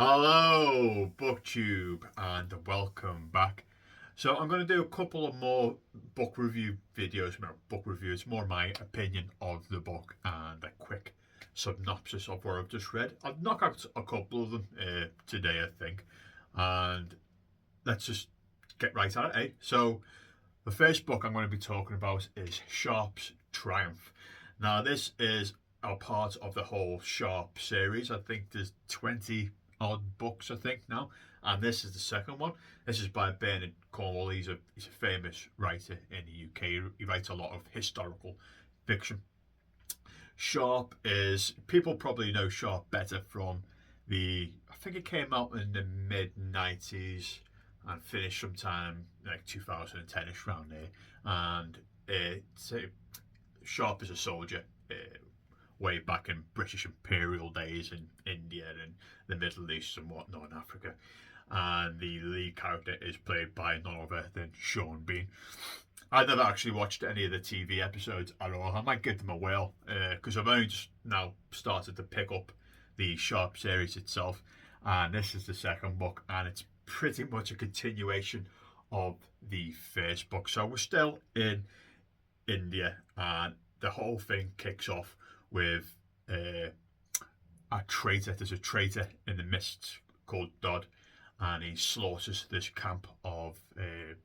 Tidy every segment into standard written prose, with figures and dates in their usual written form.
Hello, BookTube, and welcome back. So I'm going to do a couple of more book review videos. Book reviews, more my opinion of the book and a quick synopsis of what I've just read. I'll knock out a couple of them today, I think, and let's just get right at it. So the first book I'm going to be talking about is Sharpe's Triumph. Now this is a part of the whole Sharpe series. I think there's 20 odd books, I think, now, and this is the second one. This is by Bernard Cornwell. He's a famous writer in the UK. He writes a lot of historical fiction. Sharpe is, people probably know Sharpe better from I think it came out in the mid 90s and finished sometime like 2010ish around there. And Sharpe is a soldier way back in British imperial days in India and the Middle East and whatnot in Africa. And the lead character is played by none other than Sean Bean. I never actually watched any of the TV episodes at all. I might give them a whirl because I've only just now started to pick up the Sharpe series itself. And this is the second book, and it's pretty much a continuation of the first book. So we're still in India, and the whole thing kicks off with a traitor. There's a traitor in the mist called Dodd, and he slaughters this camp of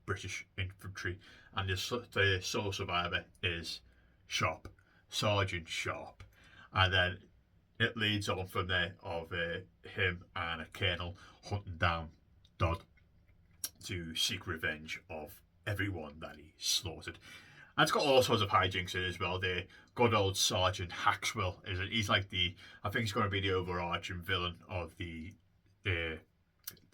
British infantry, and the sole survivor is Sharpe, Sergeant Sharpe. And then it leads on from there of him and a colonel hunting down Dodd to seek revenge of everyone that he slaughtered. And it's got all sorts of hijinks in it as well. The good old Sergeant Haxwell he's like I think he's going to be the overarching villain of the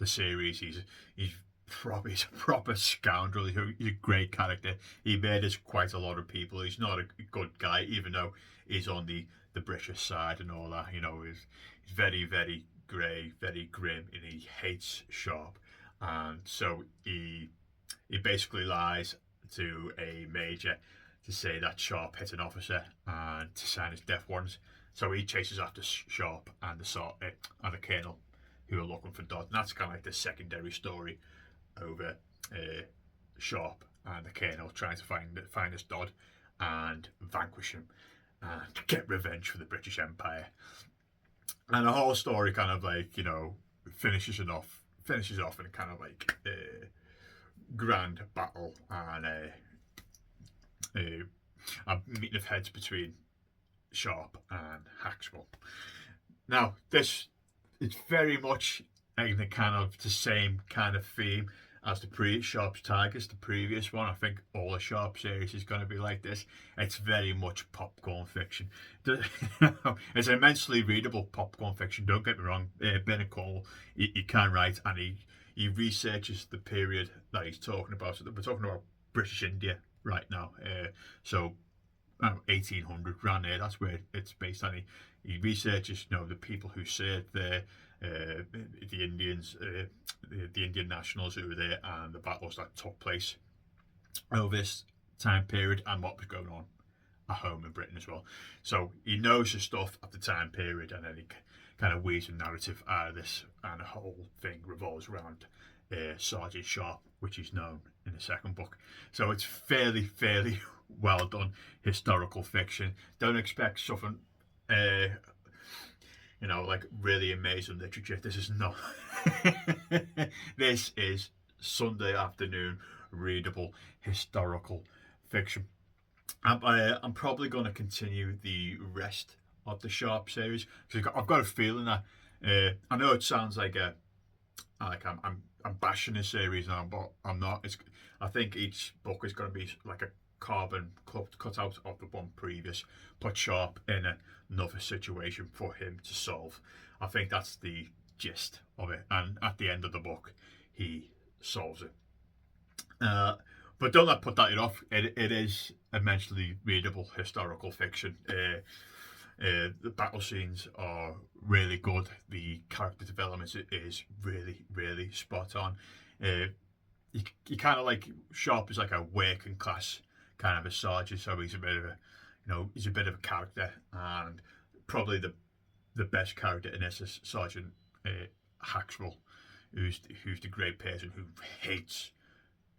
series. He's a proper scoundrel. He's a great character. He murders quite a lot of people. He's not a good guy, even though he's on the British side and all that. You know, he's very, very grey, very grim, and he hates Sharpe. And so he basically lies to a major to say that Sharpe hit an officer and to sign his death warrants. So he chases after Sharpe and the colonel who are looking for Dodd. And that's kind of like the secondary story over Sharpe and the colonel trying to find this Dodd and vanquish him and get revenge for the British Empire. And the whole story kind of like, finishes off in kind of like grand battle and a meeting of heads between Sharpe and Haxwell. Now, this is very much in the same kind of theme as the Sharpe's Tigers, the previous one. I think all the Sharpe series is going to be like this. It's very much popcorn fiction. It's immensely readable popcorn fiction. Don't get me wrong. Bernard Cornwell, he can write, and he researches the period that he's talking about. So we're talking about British India right now. So 1800 around there. That's where it's based on. He researches, the people who served there, the Indians, the Indian nationals who were there, and the battles that took place over this time period, and what was going on at home in Britain as well. So he knows the stuff at the time period, and then he kind of weaves a narrative out of this, and the whole thing revolves around Sergeant Sharpe, which is known in the second book. So it's fairly well done historical fiction. Don't expect something like really amazing literature. This is not. This is Sunday afternoon readable historical fiction. I'm probably going to continue the rest of the Sharpe series because I've got a feeling that I know it sounds like I'm bashing this series now, but I'm not. I think each book is going to be like a carbon cut out of the one previous, put Sharpe in another situation for him to solve. I think that's the gist of it, and at the end of the book he solves it. But don't let put that off. It is immensely readable historical fiction. The battle scenes are really good. The character development is really spot on. You kind of like Sharpe is like a working class kind of a sergeant, so he's a bit of a character, and probably the best character in this is Sergeant Haxwell, who's the great person who hates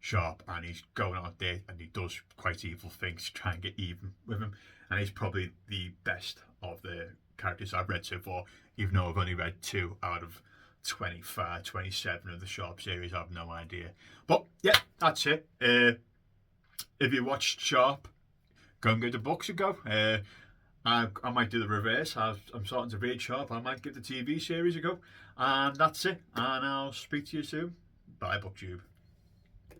Sharpe, and he's going out there and he does quite evil things to try and get even with him. And he's probably the best of the characters I've read so far, even though I've only read 2 out of 25, 27 of the Sharpe series. I have no idea. But yeah, that's it. If you watched Sharpe, go and get the books and go. I might do the reverse. I'm starting to read Sharpe. I might give the TV series a go. And that's it. And I'll speak to you soon. Bye, BookTube.